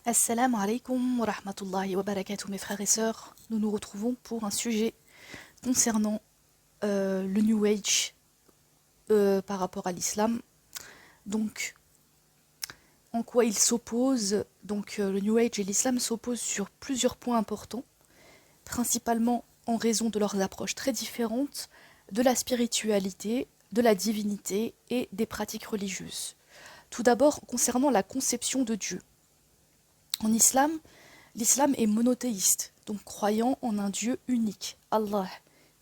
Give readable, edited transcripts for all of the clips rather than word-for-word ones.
Assalamu alaikum wa rahmatullahi wa barakatuh mes frères et sœurs. Nous nous retrouvons pour un sujet concernant le New Age par rapport à l'islam. Donc, en quoi ils s'opposent. Donc, le New Age et l'islam s'opposent sur plusieurs points importants, principalement en raison de leurs approches très différentes de la spiritualité, de la divinité et des pratiques religieuses. Tout d'abord, concernant la conception de Dieu. En islam, l'islam est monothéiste, donc croyant en un Dieu unique, Allah,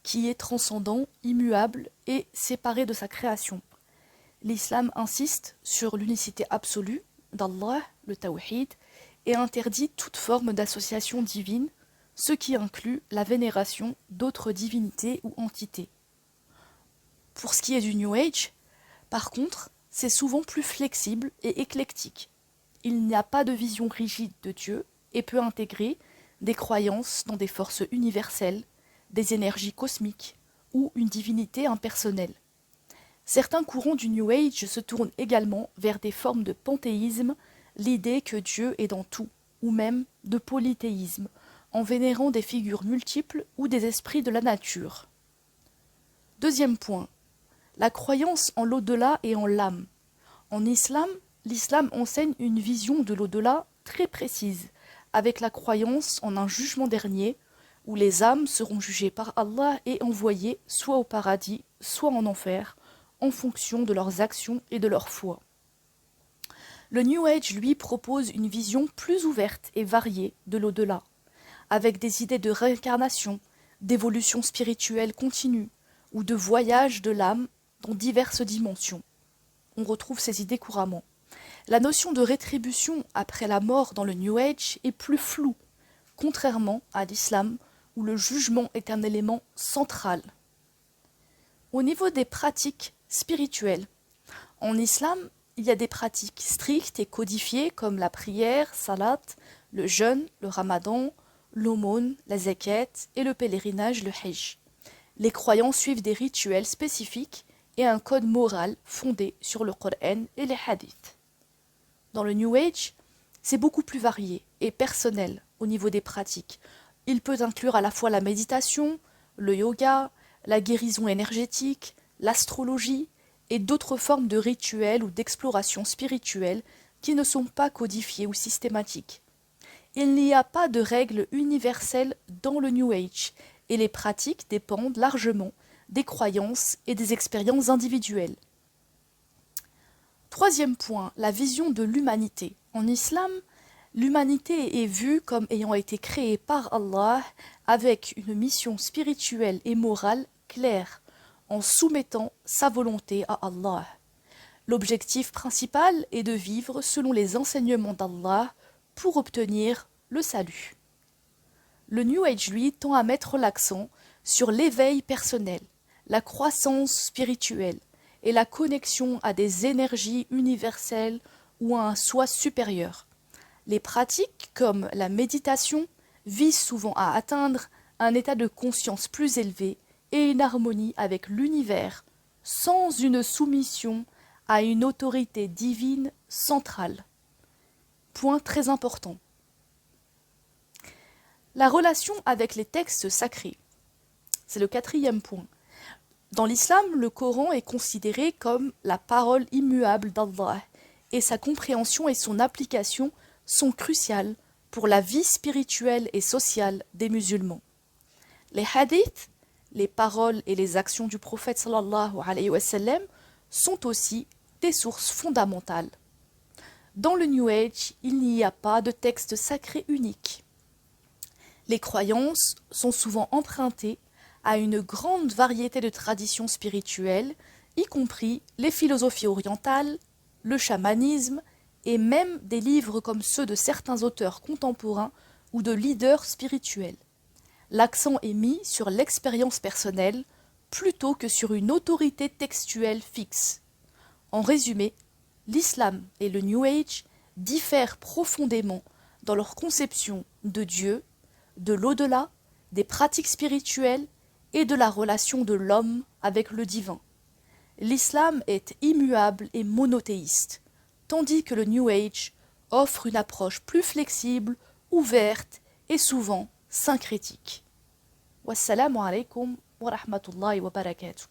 qui est transcendant, immuable et séparé de sa création. L'islam insiste sur l'unicité absolue d'Allah, le tawhid, et interdit toute forme d'association divine, ce qui inclut la vénération d'autres divinités ou entités. Pour ce qui est du New Age, par contre, c'est souvent plus flexible et éclectique. Il n'y a pas de vision rigide de Dieu et peut intégrer des croyances dans des forces universelles, des énergies cosmiques ou une divinité impersonnelle. Certains courants du New Age se tournent également vers des formes de panthéisme, l'idée que Dieu est dans tout, ou même de polythéisme, en vénérant des figures multiples ou des esprits de la nature. Deuxième point, la croyance en l'au-delà et en l'âme. En islam, l'islam enseigne une vision de l'au-delà très précise, avec la croyance en un jugement dernier, où les âmes seront jugées par Allah et envoyées soit au paradis, soit en enfer, en fonction de leurs actions et de leur foi. Le New Age, lui, propose une vision plus ouverte et variée de l'au-delà, avec des idées de réincarnation, d'évolution spirituelle continue, ou de voyage de l'âme dans diverses dimensions. On retrouve ces idées couramment. La notion de rétribution après la mort dans le New Age est plus floue, contrairement à l'islam où le jugement est un élément central. Au niveau des pratiques spirituelles, en islam, il y a des pratiques strictes et codifiées comme la prière, salat, le jeûne, le ramadan, l'aumône, la zakat et le pèlerinage, le hajj. Les croyants suivent des rituels spécifiques et un code moral fondé sur le Coran et les hadiths. Dans le New Age, c'est beaucoup plus varié et personnel au niveau des pratiques. Il peut inclure à la fois la méditation, le yoga, la guérison énergétique, l'astrologie et d'autres formes de rituels ou d'exploration spirituelle qui ne sont pas codifiées ou systématiques. Il n'y a pas de règles universelles dans le New Age et les pratiques dépendent largement des croyances et des expériences individuelles. Troisième point, la vision de l'humanité. En islam, l'humanité est vue comme ayant été créée par Allah avec une mission spirituelle et morale claire, en soumettant sa volonté à Allah. L'objectif principal est de vivre selon les enseignements d'Allah pour obtenir le salut. Le New Age, lui, tend à mettre l'accent sur l'éveil personnel, la croissance spirituelle et la connexion à des énergies universelles ou à un soi supérieur. Les pratiques, comme la méditation, visent souvent à atteindre un état de conscience plus élevé et une harmonie avec l'univers, sans une soumission à une autorité divine centrale. Point très important. La relation avec les textes sacrés. C'est le quatrième point. Dans l'islam, le Coran est considéré comme la parole immuable d'Allah et sa compréhension et son application sont cruciales pour la vie spirituelle et sociale des musulmans. Les hadiths, les paroles et les actions du prophète sallallahu alayhi wa sallam sont aussi des sources fondamentales. Dans le New Age, il n'y a pas de texte sacré unique. Les croyances sont souvent empruntées à une grande variété de traditions spirituelles, y compris les philosophies orientales, le chamanisme et même des livres comme ceux de certains auteurs contemporains ou de leaders spirituels. L'accent est mis sur l'expérience personnelle plutôt que sur une autorité textuelle fixe. En résumé, l'islam et le New Age diffèrent profondément dans leur conception de Dieu, de l'au-delà, des pratiques spirituelles et de la relation de l'homme avec le divin. L'islam est immuable et monothéiste, tandis que le New Age offre une approche plus flexible, ouverte et souvent syncrétique. Wassalamu alaikum wa rahmatullahi wa barakatuh.